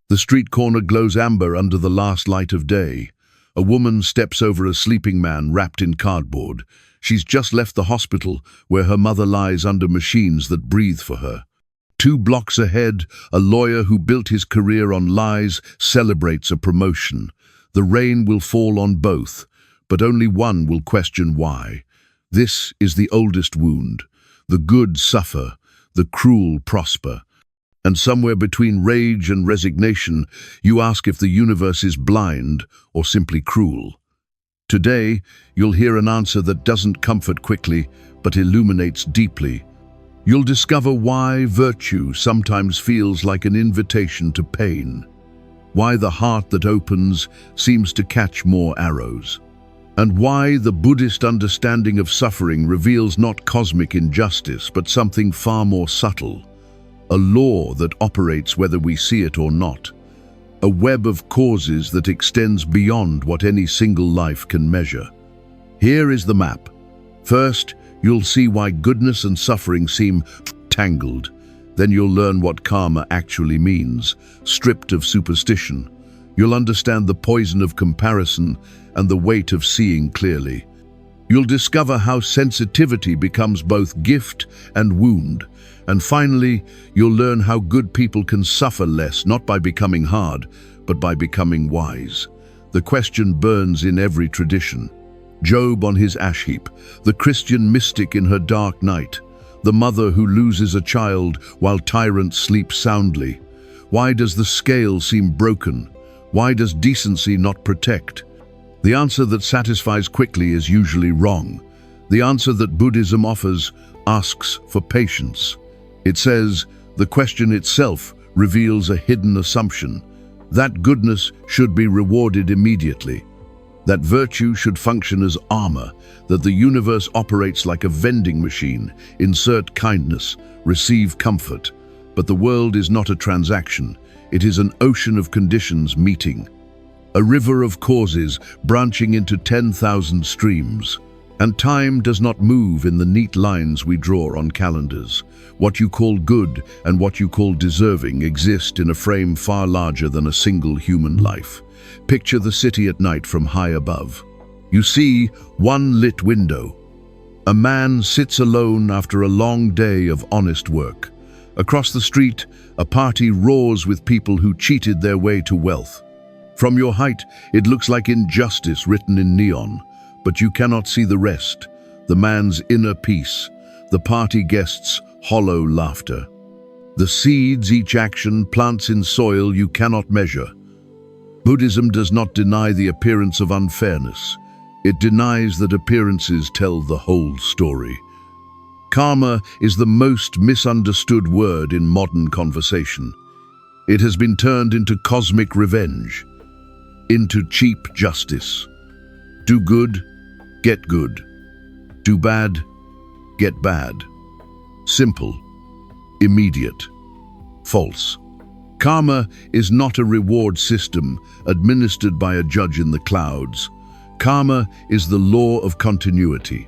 The street corner glows amber under the last light of day. A woman steps over a sleeping man wrapped in cardboard. She's just left the hospital where her mother lies under machines that breathe for her. 2 blocks ahead, a lawyer who built his career on lies celebrates a promotion. The rain will fall on both, but only one will question why. This is the oldest wound. The good suffer, the cruel prosper. And somewhere between rage and resignation, you ask if the universe is blind or simply cruel. Today, you'll hear an answer that doesn't comfort quickly, but illuminates deeply. You'll discover why virtue sometimes feels like an invitation to pain, why the heart that opens seems to catch more arrows, and why the Buddhist understanding of suffering reveals not cosmic injustice, but something far more subtle. A law that operates whether we see it or not. A web of causes that extends beyond what any single life can measure. Here is the map. First, you'll see why goodness and suffering seem tangled. Then you'll learn what karma actually means, stripped of superstition. You'll understand the poison of comparison and the weight of seeing clearly. You'll discover how sensitivity becomes both gift and wound. And finally, you'll learn how good people can suffer less, not by becoming hard, but by becoming wise. The question burns in every tradition. Job on his ash heap, the Christian mystic in her dark night, the mother who loses a child while tyrants sleep soundly. Why does the scale seem broken? Why does decency not protect? The answer that satisfies quickly is usually wrong. The answer that Buddhism offers asks for patience. It says, the question itself reveals a hidden assumption. That goodness should be rewarded immediately. That virtue should function as armor, that the universe operates like a vending machine. Insert kindness, receive comfort. But the world is not a transaction. It is an ocean of conditions meeting. A river of causes branching into 10,000 streams. And time does not move in the neat lines we draw on calendars. What you call good and what you call deserving exist in a frame far larger than a single human life. Picture the city at night from high above. You see one lit window. A man sits alone after a long day of honest work. Across the street, a party roars with people who cheated their way to wealth. From your height, it looks like injustice written in neon, but you cannot see the rest, the man's inner peace, the party guests' hollow laughter. The seeds each action plants in soil you cannot measure. Buddhism does not deny the appearance of unfairness. It denies that appearances tell the whole story. Karma is the most misunderstood word in modern conversation. It has been turned into cosmic revenge, into cheap justice. Do good, get good. Do bad, get bad. Simple, immediate, false. Karma is not a reward system administered by a judge in the clouds. Karma is the law of continuity,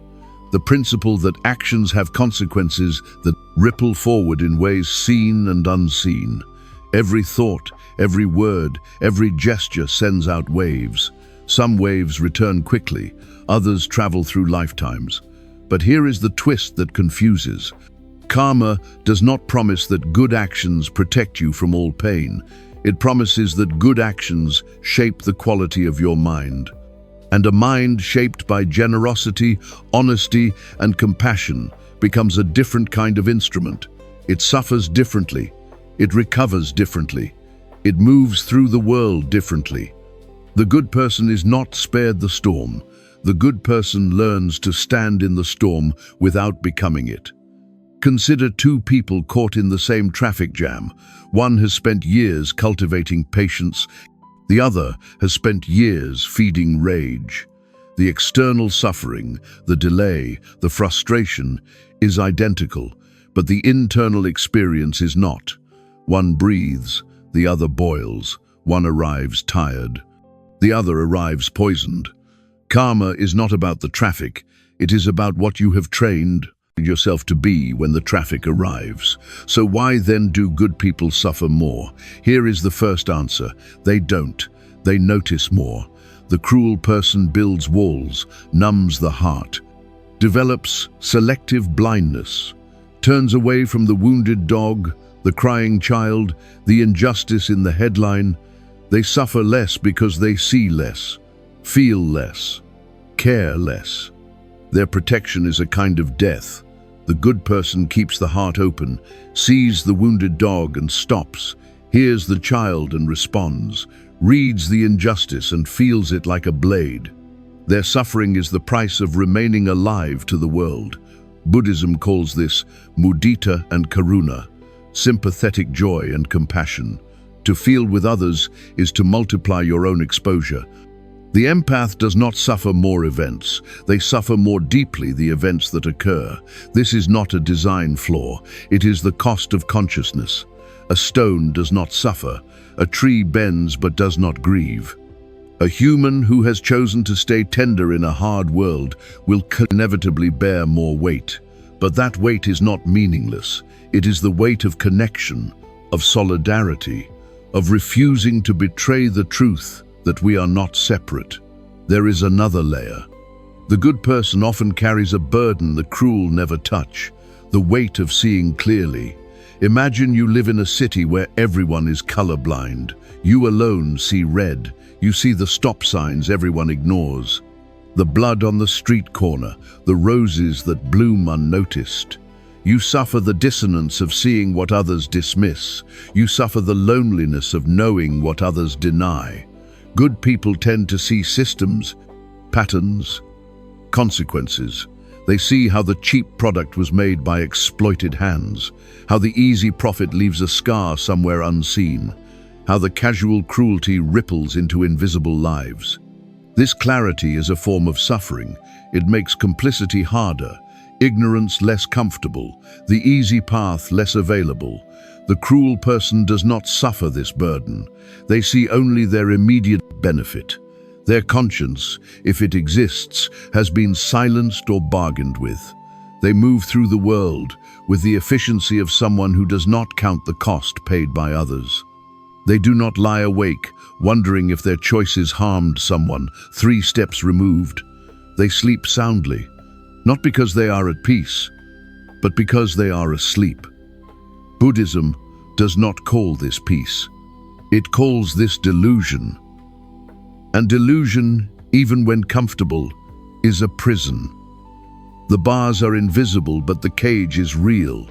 the principle that actions have consequences that ripple forward in ways seen and unseen. Every thought, every word, every gesture sends out waves. Some waves return quickly, others travel through lifetimes. But here is the twist that confuses. Karma does not promise that good actions protect you from all pain. It promises that good actions shape the quality of your mind. And a mind shaped by generosity, honesty, and compassion becomes a different kind of instrument. It suffers differently. It recovers differently. It moves through the world differently. The good person is not spared the storm. The good person learns to stand in the storm without becoming it. Consider 2 people caught in the same traffic jam. One has spent years cultivating patience. The other has spent years feeding rage. The external suffering, the delay, the frustration is identical, but the internal experience is not. One breathes, the other boils. One arrives tired, the other arrives poisoned. Karma is not about the traffic. It is about what you have trained, yourself to be when the traffic arrives. So why then do good people suffer more? Here is the first answer. They don't. They notice more. The cruel person builds walls, numbs the heart, develops selective blindness, turns away from the wounded dog, the crying child, the injustice in the headline. They suffer less because they see less, feel less, care less. Their protection is a kind of death. The good person keeps the heart open, sees the wounded dog and stops, hears the child and responds, reads the injustice and feels it like a blade. Their suffering is the price of remaining alive to the world. Buddhism calls this mudita and karuna, sympathetic joy and compassion. To feel with others is to multiply your own exposure. The empath does not suffer more events. They suffer more deeply the events that occur. This is not a design flaw. It is the cost of consciousness. A stone does not suffer. A tree bends but does not grieve. A human who has chosen to stay tender in a hard world will inevitably bear more weight. But that weight is not meaningless. It is the weight of connection, of solidarity, of refusing to betray the truth that we are not separate. There is another layer. The good person often carries a burden the cruel never touch, the weight of seeing clearly. Imagine you live in a city where everyone is colorblind. You alone see red. You see the stop signs everyone ignores, the blood on the street corner, the roses that bloom unnoticed. You suffer the dissonance of seeing what others dismiss. You suffer the loneliness of knowing what others deny. Good people tend to see systems, patterns, consequences. They see how the cheap product was made by exploited hands, how the easy profit leaves a scar somewhere unseen, how the casual cruelty ripples into invisible lives. This clarity is a form of suffering. It makes complicity harder, ignorance less comfortable, the easy path less available. The cruel person does not suffer this burden. They see only their immediate benefit. Their conscience, if it exists, has been silenced or bargained with. They move through the world with the efficiency of someone who does not count the cost paid by others. They do not lie awake, wondering if their choices harmed someone 3 steps removed. They sleep soundly, not because they are at peace, but because they are asleep. Buddhism does not call this peace. It calls this delusion. And delusion, even when comfortable, is a prison. The bars are invisible, but the cage is real.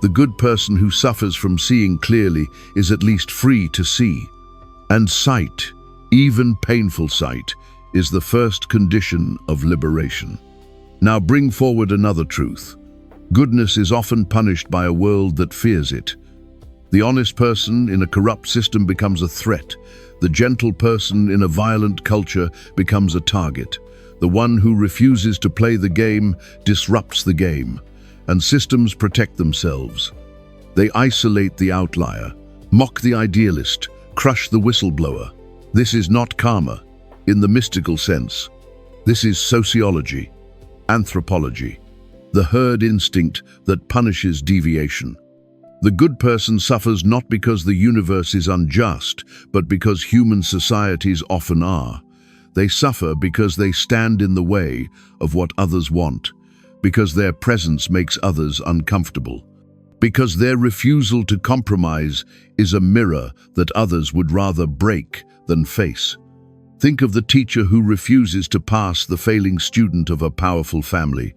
The good person who suffers from seeing clearly is at least free to see. And sight, even painful sight, is the first condition of liberation. Now bring forward another truth. Goodness is often punished by a world that fears it. The honest person in a corrupt system becomes a threat. The gentle person in a violent culture becomes a target. The one who refuses to play the game disrupts the game, and systems protect themselves. They isolate the outlier, mock the idealist, crush the whistleblower. This is not karma, in the mystical sense. This is sociology, anthropology, the herd instinct that punishes deviation. The good person suffers not because the universe is unjust, but because human societies often are. They suffer because they stand in the way of what others want, because their presence makes others uncomfortable, because their refusal to compromise is a mirror that others would rather break than face. Think of the teacher who refuses to pass the failing student of a powerful family,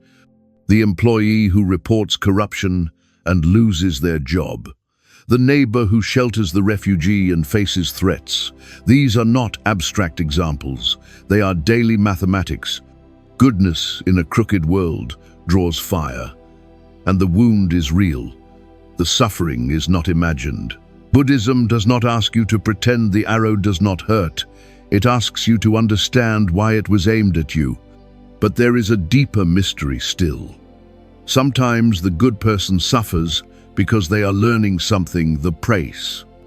the employee who reports corruption and loses their job, the neighbor who shelters the refugee and faces threats. These are not abstract examples. They are daily mathematics. Goodness in a crooked world draws fire, and the wound is real. The suffering is not imagined. Buddhism does not ask you to pretend the arrow does not hurt. It asks you to understand why it was aimed at you. But there is a deeper mystery still. Sometimes the good person suffers because they are learning something the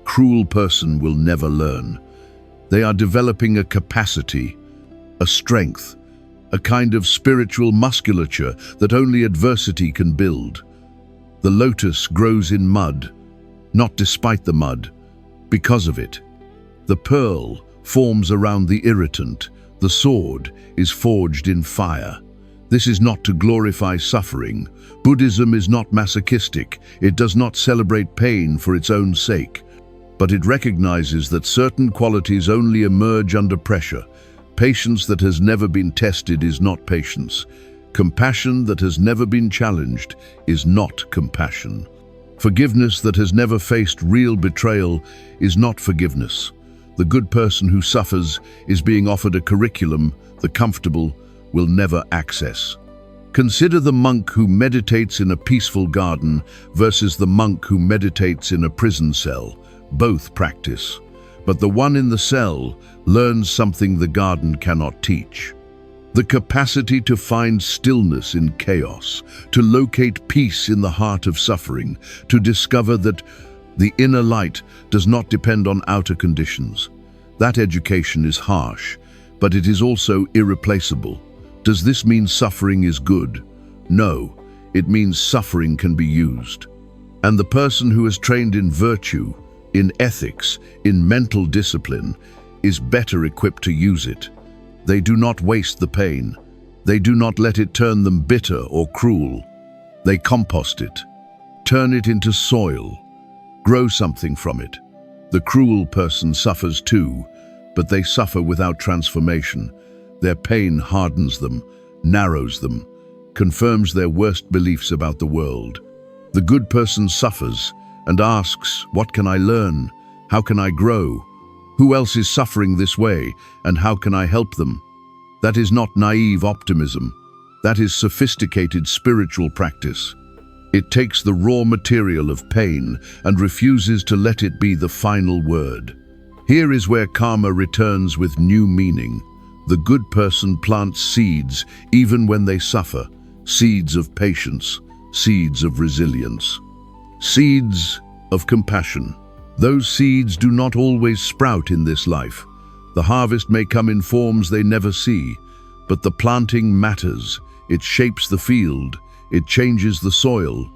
cruel person will never learn. They are developing a capacity, a strength, a kind of spiritual musculature that only adversity can build. The lotus grows in mud, not despite the mud, because of it. The pearl forms around the irritant. The sword is forged in fire. This is not to glorify suffering. Buddhism is not masochistic. It does not celebrate pain for its own sake, but it recognizes that certain qualities only emerge under pressure. Patience that has never been tested is not patience. Compassion that has never been challenged is not compassion. Forgiveness that has never faced real betrayal is not forgiveness. The good person who suffers is being offered a curriculum the comfortable will never access. Consider the monk who meditates in a peaceful garden versus the monk who meditates in a prison cell. Both practice, but the one in the cell learns something the garden cannot teach. The capacity to find stillness in chaos, to locate peace in the heart of suffering, to discover that the inner light does not depend on outer conditions. That education is harsh, but it is also irreplaceable. Does this mean suffering is good? No, it means suffering can be used. And the person who is trained in virtue, in ethics, in mental discipline, is better equipped to use it. They do not waste the pain. They do not let it turn them bitter or cruel. They compost it, turn it into soil, grow something from it. The cruel person suffers too, but they suffer without transformation. Their pain hardens them, narrows them, confirms their worst beliefs about the world. The good person suffers and asks, what can I learn? How can I grow? Who else is suffering this way, and how can I help them? That is not naive optimism. That is sophisticated spiritual practice. It takes the raw material of pain and refuses to let it be the final word. Here is where karma returns with new meaning. The good person plants seeds even when they suffer, seeds of patience, seeds of resilience, seeds of compassion. Those seeds do not always sprout in this life. The harvest may come in forms they never see, but the planting matters. It shapes the field, it changes the soil,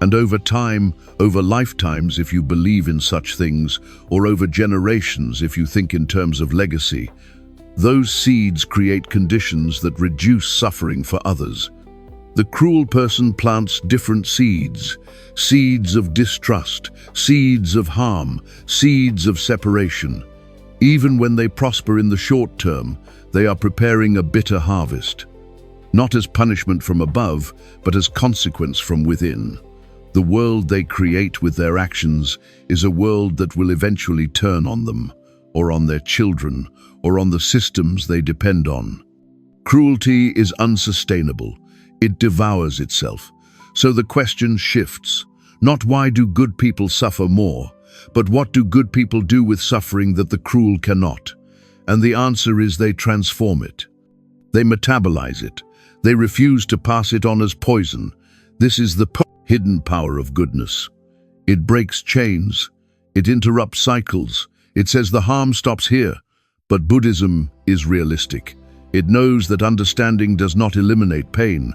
and over time, over lifetimes if you believe in such things, or over generations if you think in terms of legacy, those seeds create conditions that reduce suffering for others. The cruel person plants different seeds, seeds of distrust, seeds of harm, seeds of separation. Even when they prosper in the short term, they are preparing a bitter harvest, not as punishment from above, but as consequence from within. The world they create with their actions is a world that will eventually turn on them, or on their children, or on the systems they depend on. Cruelty is unsustainable. It devours itself. So the question shifts. Not why do good people suffer more, but what do good people do with suffering that the cruel cannot? And the answer is they transform it. They metabolize it. They refuse to pass it on as poison. This is the hidden power of goodness. It breaks chains. It interrupts cycles. It says the harm stops here. But Buddhism is realistic. It knows that understanding does not eliminate pain.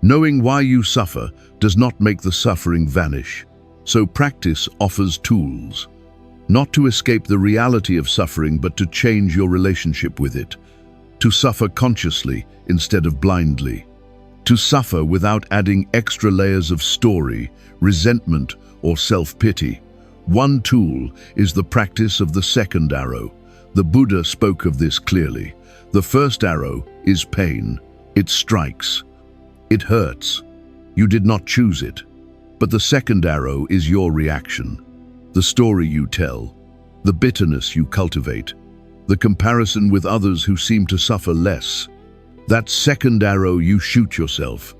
Knowing why you suffer does not make the suffering vanish. So practice offers tools, not to escape the reality of suffering, but to change your relationship with it. To suffer consciously instead of blindly. To suffer without adding extra layers of story, resentment, or self-pity. One tool is the practice of the second arrow. The Buddha spoke of this clearly. The first arrow is pain. It strikes. It hurts. You did not choose it. But the second arrow is your reaction. The story you tell. The bitterness you cultivate. The comparison with others who seem to suffer less. That second arrow you shoot yourself.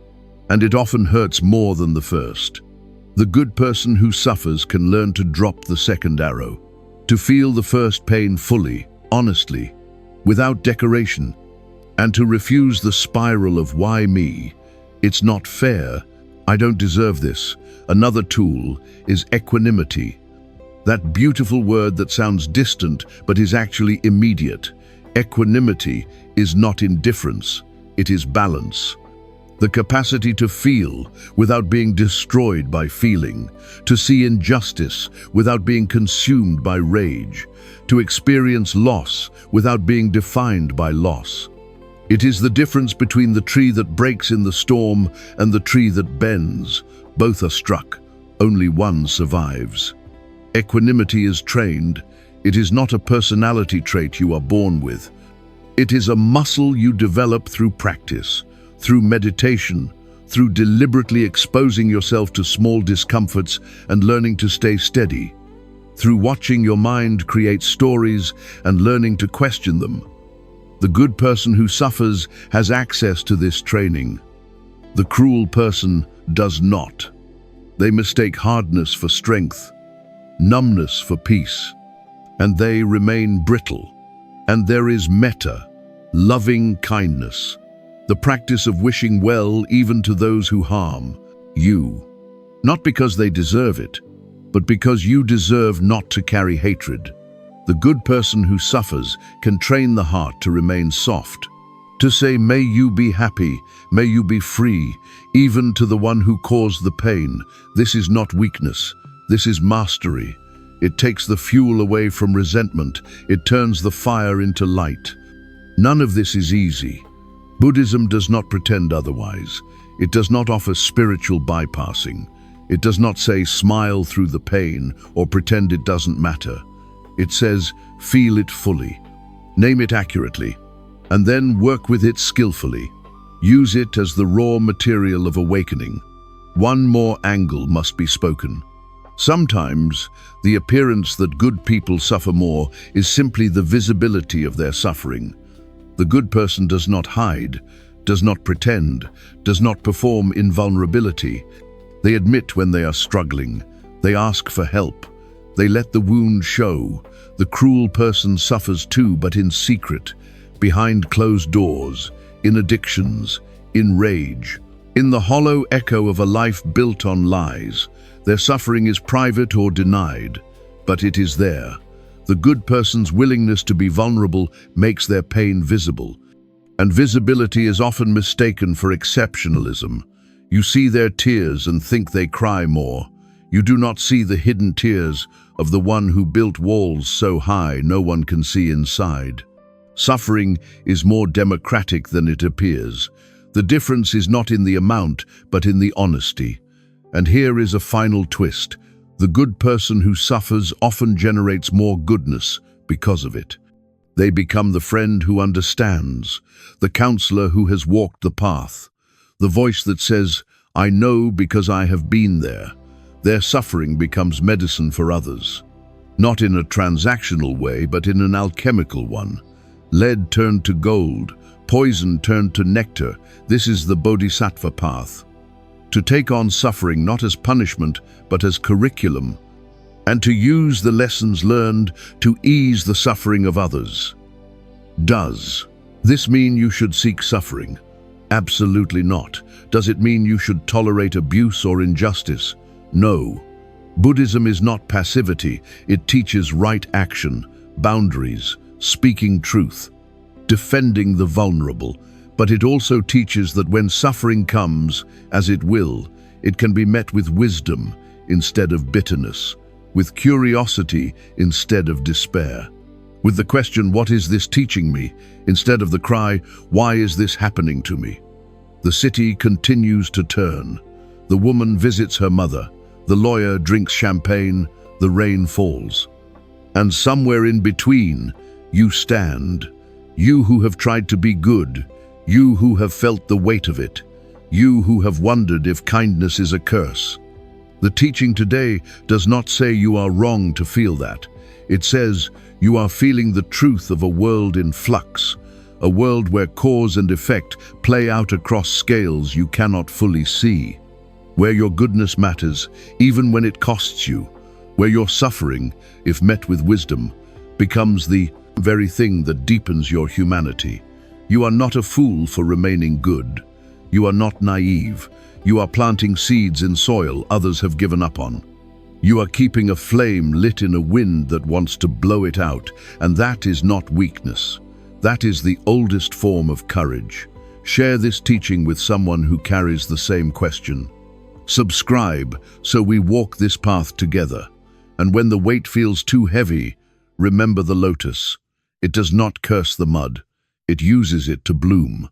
And it often hurts more than the first. The good person who suffers can learn to drop the second arrow. To feel the first pain fully, honestly, without decoration, and to refuse the spiral of why me? It's not fair. I don't deserve this. Another tool is equanimity. That beautiful word that sounds distant but is actually immediate. Equanimity is not indifference. it is balance. The capacity to feel without being destroyed by feeling, to see injustice without being consumed by rage, to experience loss without being defined by loss. It is the difference between the tree that breaks in the storm and the tree that bends. Both are struck, only one survives. Equanimity is trained. It is not a personality trait you are born with. It is a muscle you develop through practice, through meditation, through deliberately exposing yourself to small discomforts and learning to stay steady, through watching your mind create stories and learning to question them. The good person who suffers has access to this training. The cruel person does not. They mistake hardness for strength, numbness for peace, and they remain brittle. And there is metta, loving kindness, the practice of wishing well even to those who harm you, not because they deserve it, but because you deserve not to carry hatred. The good person who suffers can train the heart to remain soft, to say, "May you be happy, may you be free," even to the one who caused the pain. This is not weakness, this is mastery. It takes the fuel away from resentment, it turns the fire into light. None of this is easy. Buddhism does not pretend otherwise. It does not offer spiritual bypassing. It does not say smile through the pain or pretend it doesn't matter. It says feel it fully, name it accurately, and then work with it skillfully. Use it as the raw material of awakening. One more angle must be spoken. Sometimes the appearance that good people suffer more is simply the visibility of their suffering. The good person does not hide, does not pretend, does not perform invulnerability. They admit when they are struggling. They ask for help. They let the wound show. The cruel person suffers too, but in secret, behind closed doors, in addictions, in rage, in the hollow echo of a life built on lies. Their suffering is private or denied, but it is there. The good person's willingness to be vulnerable makes their pain visible, and visibility is often mistaken for exceptionalism. You see their tears and think they cry more. You do not see the hidden tears of the one who built walls so high no one can see inside. Suffering is more democratic than it appears. The difference is not in the amount, but in the honesty. And here is a final twist. The good person who suffers often generates more goodness because of it. They become the friend who understands, the counselor who has walked the path, the voice that says, "I know because I have been there." Their suffering becomes medicine for others. Not in a transactional way, but in an alchemical one. Lead turned to gold, poison turned to nectar. This is the bodhisattva path. To take on suffering not as punishment, but as curriculum, and to use the lessons learned to ease the suffering of others. Does this mean you should seek suffering? Absolutely not. Does it mean you should tolerate abuse or injustice? No. Buddhism is not passivity. It teaches right action, boundaries, speaking truth, defending the vulnerable. But it also teaches that when suffering comes, as it will, it can be met with wisdom instead of bitterness, with curiosity instead of despair, with the question, "What is this teaching me?" instead of the cry, "Why is this happening to me?" The city continues to turn. The woman visits her mother. The lawyer drinks champagne. The rain falls. And somewhere in between, you stand. You who have tried to be good. You who have felt the weight of it. You who have wondered if kindness is a curse. The teaching today does not say you are wrong to feel that. It says you are feeling the truth of a world in flux, a world where cause and effect play out across scales you cannot fully see, where your goodness matters even when it costs you, where your suffering, if met with wisdom, becomes the very thing that deepens your humanity. You are not a fool for remaining good. You are not naive. You are planting seeds in soil others have given up on. You are keeping a flame lit in a wind that wants to blow it out, and that is not weakness. That is the oldest form of courage. Share this teaching with someone who carries the same question. Subscribe so we walk this path together. And when the weight feels too heavy, remember the lotus. It does not curse the mud. It uses it to bloom.